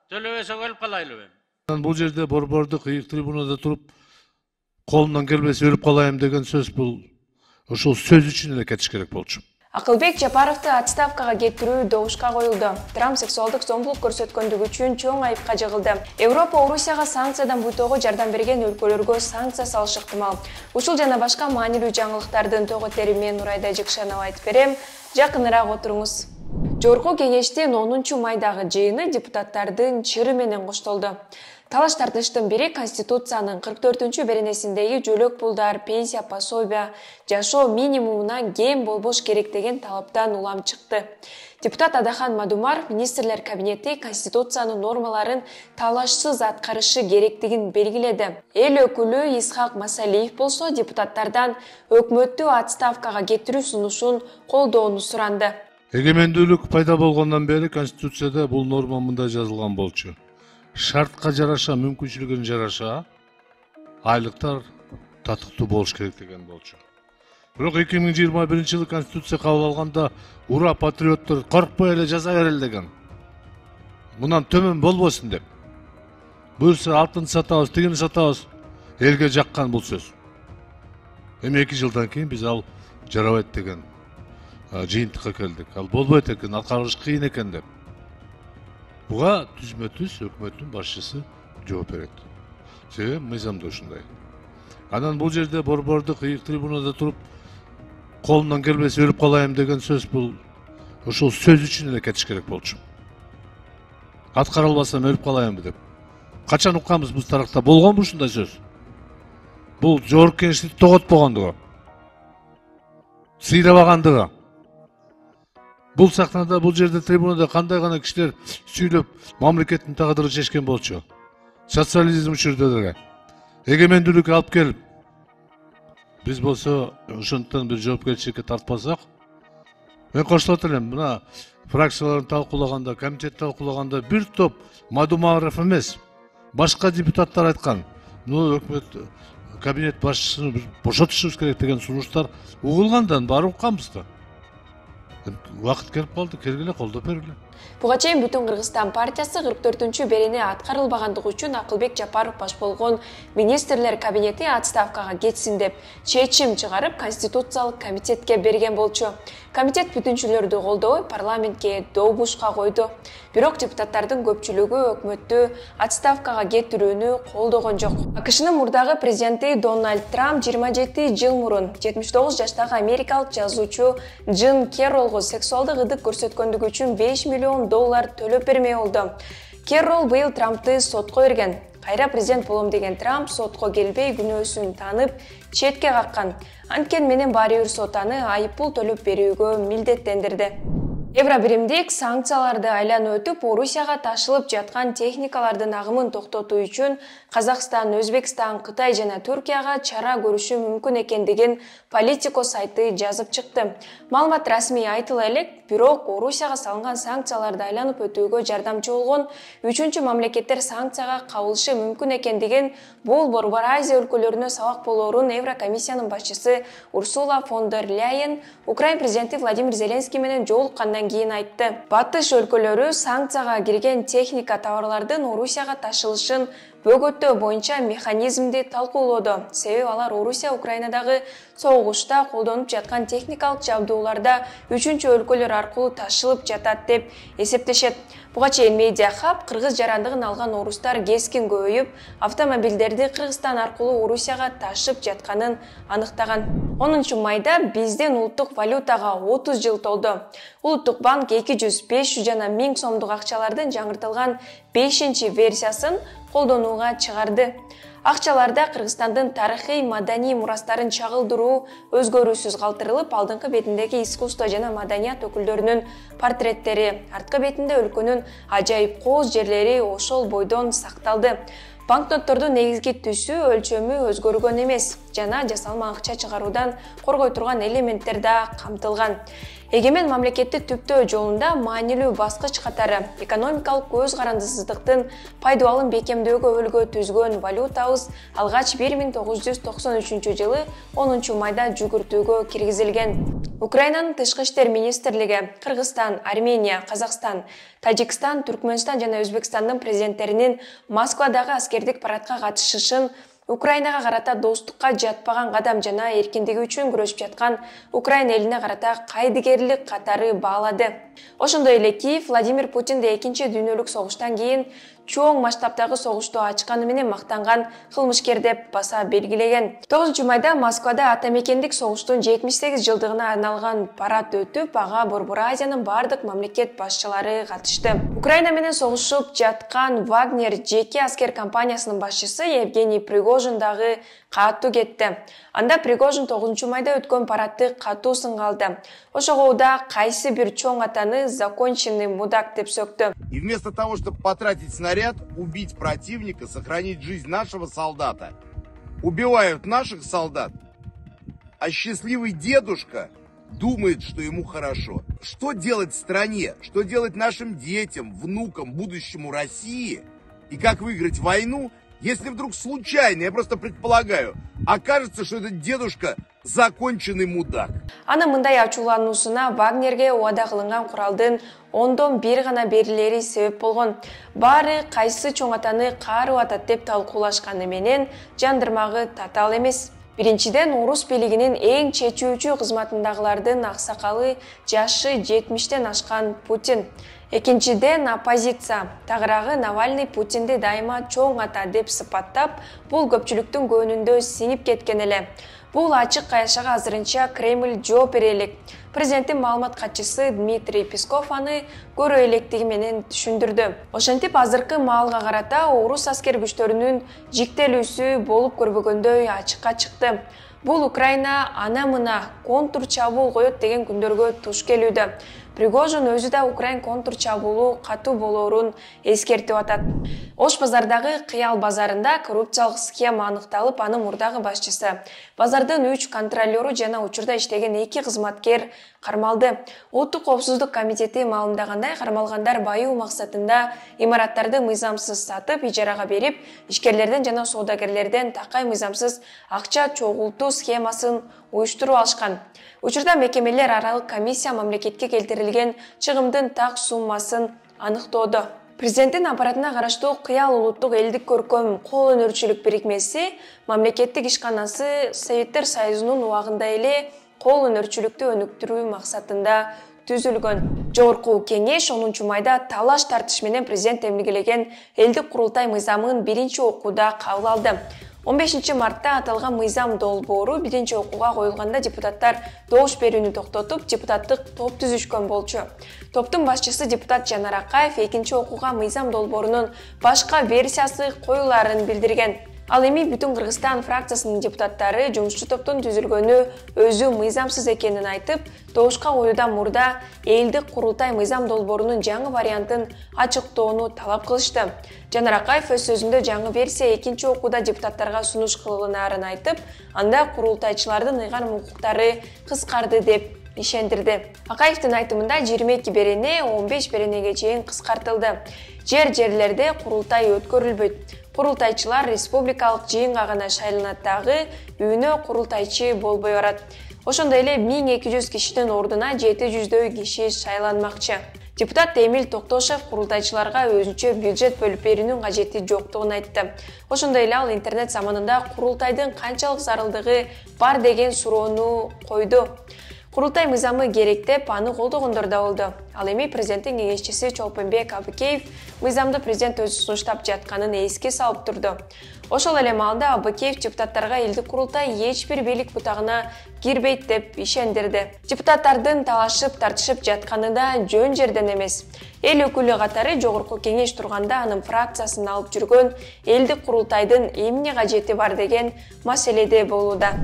Төлөбөсө өлүп калайлыбы? Бул жерде борбордук ыйык трибунада туруп колумдан келбесе өлүп калайым деген сөз бул ошол сөз үчүн эле кетиш керек болчу. Акылбек Жапаровду отставкага кетирүү добушка коюлду. Трамп сексуалдык зомбулук көрсөткөндүгү үчүн чоң айыпка жыгылды. Европа Орусияга санкциядан бутоого жардам берген өлкөлөргө санкция салышы ыктымал. Ушул жана башка маанилүү жаңылыктардын тоготери мен Нурайда Жыкшанова айтып берем. Жакыныраак отуруңуз. Жогорку кеңештин 10 майдагы жыйыны депутаттардын чыры менен коштолду. Талаш тартыштын бири Конституциянын 44-беренесиндеги жөлөк пулдар, пенсия, пособия, жашоо минимумуна кем болбош керек деген талаптан улам чыкты. Депутат Адахан Мадумаров министрлер кабинети Конституциянын нормаларын талашсыз аткарышы керектигин белгиледи. Эл өкүлү Исхак Масалиев болсо депутаттардан өкмөттү отставкага кетирүү сунушун колдоону суранды. Эгемендүүлүк пайда болгондон бери Конституцияда бул норма мындай жазылган болчу. Шартка жараша, мүмкүнчүлүгүнө жараша айлыктар татыктуу болуш керек деген болчу. Бирок 2021-жылы Конституция кабыл алганда ура патриоттор коркпой эле жаза берели деген. Мындан төмөн болбосун деп. Буюрса алтын сатабыз, тигини сатабыз. Элге жаккан бул сөз. Эми 2 жылдан кийин биз ал жарабайт деген жыйынтыкка келдик. Ал болбойт экен, аткарыш кыйын экен деп. Буга түзмө-түз өкмөттүн башчысы жооп берет. Себеби мыйзамда ушундай. Анан бул жерде борбордук ыйык трибунада туруп колумдан келбесе өлүп калайым деген сөз бул ошол сөз үчүн эле кетиш керек болчу. Аткара албасам өлүп калайымбы деп. Качан укканбыз бул таракта болгонбу ушундай сөз? Бул жогорку кеңешти тоготпогондугу, сыйрабагандыгы. Бул сахнада, бул жерде трибунада кандай гана кишилер сүйлөп мамлекеттин тагдырын чечкен болчу. Социализм учурда деле эгемендүүлүккө алып келип, биз болсо ошондон бир жоопкерчиликке тартпасак, мен кошулат элем. Мына фракцияларын талкуулаганда, комитет талкуулаганда бир топ Мадумаров эмес, башка депутаттар айткан. Өкмөт кабинет башчысын бошотушубуз керек деген сунуштар угулгандан баары укканбыз да. Вакыт келип калды, кергиле колдоп бергиле. Буга чейин Бүтүн Кыргызстан партиясы 44-берене аткарылбагандыгы үчүн Акылбек Жапаров баш болгон министрлер кабинети отставкага кетсин деп чечим чыгарып, Конституциялык комитетке берген болчу. Комитет бүтүнчүлөрдү колдобой парламентке добушка койду. Бирок депутаттардын көпчүлүгү өкмөттү отставкага кетирүүнү колдогон жок. АКШнын мурдагы президенти Дональд Трамп 27 жыл мурун 79 жаштагы америкалык жазуучу Джин Керролго сексуалдык ыдык көрсөткөндүгү үчүн $5 миллион төлөп бермей болду. Керрол быйыл Трампты сотко берген. Кайра президент болом деген Трамп сотко келбей күнөөсүн таанып, четке каккан. Анткени менен баары бир сот аны айыппул төлөп берүүгө милдеттендирди. Евробиримдик санкцияларды айланып өтүп, Орусияга ташылып жаткан техникалардын агымын токтотуу үчүн Казакстан, Өзбекстан, Кытай жана Түркияга чара көрүшү мүмкүн экендигин Политико сайты жазып чыкты. Маалымат расмий айтыла элек, бирок Орусияга салынган санкцияларды айланып өтүүгө жардамчы болгон 3-чү мамлекеттер санкцияга кабылышы мүмкүн экендигин, бул Борбор Азия өлкөлөрүнө сабак болоорун Еврокомиссиянын башчысы Урсула фон дер Ляйен Украин президенти Владимир Зеленский менен жолуккандан кийин айтты. Батыш өлкөлөрү санкцияга кирген техника товарлардын Орусияга ташылышын бөгөттөө боюнча механизмди талкуулоодо. Себеби алар Орусия Украинадагы согушта колдонуп жаткан техникалык жабдууларда 3-чү өлкөлөр аркылуу ташылып жатат деп эсептешет. Буга чейин Медиа Хаб кыргыз жарандыгын алган орустар кескин көбөйүп, автомобилдерди Кыргызстан аркылуу Орусияга ташып жатканын аныктаган. 10 майда биздин улуттук валютага 30 жыл толду. Улуттук банк 200-500 жана 1000 сомдук акчалардын жаңыртылган 5-чи версиясын колдонууга чыгарды. Акчаларда Кыргызстандын тарыхый маданий мурастарын чагылдыруу өзгөрүүсүз калтырылып, алдыңкы бетиндеги искусство жана маданият өкүлдөрүнүн портреттери, арткы бетинде өлкөнүн ажайып кооз жерлери ошол бойдон сакталды. Банкноттордун негизги түсү, өлчөмү өзгөргөн эмес жана жасалма акча чыгаруудан коргой турган элементтер да камтылган. Эгемен мамлекетти түптөө жолунда маанилүү баскыч катары экономикалык көз карандысыздыктын пайдаланым бекемдөөгө өлгө түзгөн валютабыз алгач 1993 жылы 10 майда жүгүртүүгө киргизилген. Украинанын тышкы иштер министрлиги Кыргызстан, Армения, Казакстан, Тажикстан, Түркмөнстан жана Өзбекстандын президенттеринин Москвадагы аскердик парадка катышышын Украинага карата достукка жатпаган кадам жана эркиндиги үчүн күрөшүп жаткан Украина элине карата кайдыгерлик катары баалады. Ошондой эле Киев Владимир Путинди экинчи дүйнөлүк согуштан кийин чоң масштабтагы согушту ачканы менен мактанган кылмышкер деп баса белгилеген. 9 майда Москвада атамекендик согуштун 78 жылдыгына арналган парад өтүп, ага Борбор Азиянын бардык мамлекет башчылары катышты. Украина менен согушуп жаткан Вагнер жеке аскер компаниясынын башчысы Евгений Пригожин дагы катуу кетти. Анда Пригожин 9 майда өткөн парадты катуу сынга алды. Ошого да кайсы бир чоң атаны законченный мудак деп сөктү. И вместо того, чтобы потратить снаряд, убить противника, сохранить жизнь нашего солдата, убивают наших солдат, а счастливый дедушка думает, что ему хорошо. Что делать стране? Что делать нашим детям, внукам, будущему России? И как выиграть войну, если вдруг случайно, я просто предполагаю, окажется, что этот дедушка законченный мудак. Аны мындай ачуулануусуна Вагнерге убада кылынган куралдын ондон бир гана берилери себеп болгон. Баары кайсы чоң атаны каарып атат деп талкуулашканы менен жандырмагы татаал эмес. Биринчиден, орус бийлигинин эң чечүүчү кызматындагылардын аксакалы жашы 70тен ашкан Путин. Экинчиден, оппозиция. Тагыраагы Навальный Путинди дайыма чоң ата деп сыпаттап, бул көпчүлүктүн көңүндө синип кеткен эле. Бул ачык каяшага азырынча Кремль жооп бере элек. Президенттин маалымат катчысы Дмитрий Песков аны көрө электиги менен түшүндүрдү. Ошентип азыркы маалга карата орус аскер күчтөрүнүн жиктелүүсү болуп көрбөгөндөй ачыкка чыкты. Бул Украина ана-мына контур чабуул коет деген күндөргө туш келүүдө. Пригожин өзү да Украин контур чабуулу катуу болоорун эскертип атат. Ош базардагы Кыял базарында коррупциялык схема аныкталып, анын мурдагы башчысы, базардын 3 контролеру жана учурда иштеген 2 кызматкер кармалды. Улуттук коопсуздук комитети маалымдагандай, кармалгандар байуу максатында имараттарды мыйзамсыз сатып, ижарага берип, ишкерлерден жана соодагерлерден такай мыйзамсыз акча чогултуу схемасын уюштуруп алышкан. Учурда мекемелер аралык комиссия мамлекетке келтирилген чыгымдын так суммасын аныктоодо. Президенттин аппаратына караштуу Кыял улуттук элдик көркөм кол өнөрчүлүк бирикмеси мамлекеттик ишканасы Советтер Союзунун убагында эле кол өнөрчүлүктү өнүктүрүү максатында түзүлгөн. Жогорку кеңеш 10 майда талаш тартыш менен президент эмгилеген элдик курултай мыйзамын биринчи окууда кабыл алды. 15 мартта аталган мыйзам долбоору биринчи окууга коюлганда депутаттар добуш берүүнү токтотуп, депутаттык топ түзүшкөн болчу. Топтун башчысы депутат Жанар Акаев экинчи окууга мыйзам долбоорунун башка версиясы коюларын билдирген. Ал эми Бүтүн Кыргызстан фракциясынын депутаттары жумушчу топтун түзүлгөнү өзү мыйзамсыз экенин айтып, добушка коюудан мурда элдик курултай мыйзам долбоорунун жаңы вариантын ачыктоону талап кылышты. Жанар Акаев өз сөзүндө жаңы версия экинчи окууда депутаттарга сунуш кылынаарын айтып, анда курултайчылардын ыйгарым укуктары кыскарды деп ишендирди. Акаевдин айтымында 22 берене 15 беренеге чейин кыскартылды. Жерлерде курултай өткөрүлбөйт. Курултайчылар республикалык жыйынга гана шайланат дагы, үйүнө курултайчы болбой барат. Ошондой эле 1200 кишинин ордуна 700дөй киши шайланмакчы. Депутат Эмиль Токтошев курултайчыларга өзүнчө бюджет бөлүп берүүнүн кажети жоктугун айтты. Ошондой эле ал интернет заманында курултайдын канчалык зарылдыгы бар деген суроону койду. Курултай мыйзамы керек деп аны колдогондор да болду. Ал эми президенттин кеңешчиси Чолпонбек Абыкеев мыйзамды президент өзү сунуштап жатканын эске салып турду. Ошол эле маалда Абыкеев депутаттарга элдик курултай эч бир бийлик бутагына кирбейт деп ишендирди. Депутаттардын талашып тартышып жатканы да жөн жерден эмес. Эл өкүлү катары жогорку кеңеш турганда анын фракциясын алып жүргөн элдик курултайдын эмне кажети бар деген маселеде болууда.